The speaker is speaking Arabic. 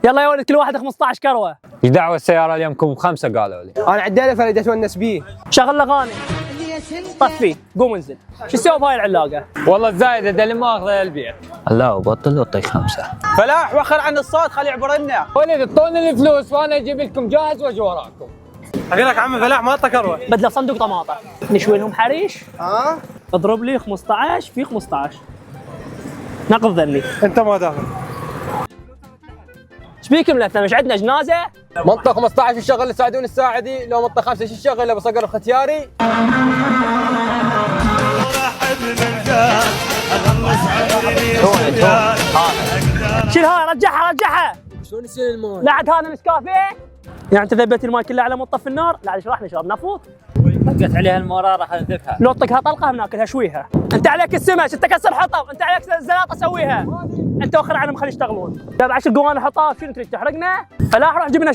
يلا يا ولد كل واحد 15 كروه. ايش دعوه السياره اليومكم بخمسه قالوا لي. انا عدالي فريد اتونس بيه. شغل اغاني. طفي قوم انزل. شو تسوي بهاي العلاقه؟ والله الزايده ده اللي ما اخذه البيت. لا وبطل اعطيك 5. فلاح وخر عن الصوت خلي يعبر لنا. ولد اعطوني الفلوس وانا اجيب لكم جاهز واجي وراكم. اخيرك عم فلاح ما اعطى كروه. بدله صندوق طماطه. نشوي لهم حريش. ها؟ اضرب لي 15 في 15. نقض ذني. انت ما داخل. ايش بيكم الاثنين مش عندنا جنازه؟ منطقه 15 الشغل يساعدون الساعدي، لو منطقه 5 الشغل ابو صقر الختياري. شيل هاي رجعها رجعها. شلون يصير الماي؟ لا عاد هذا نسكافيه. يعني انت ذبيت الماي كله على مود طفي النار؟ لا عاد ايش راح نشرب نفط؟ طقت عليها المراره راح اذبحها. لو طقها طلقه بناكلها شويها. انت عليك السمش، انت كسر حطب، انت عليك الزلاطه سويها. انت وخر عنهم خلي يشتغلون. جاب 10 قوانين حطاب، شنو تريد تحرقنا؟ فلاح روح جيب لنا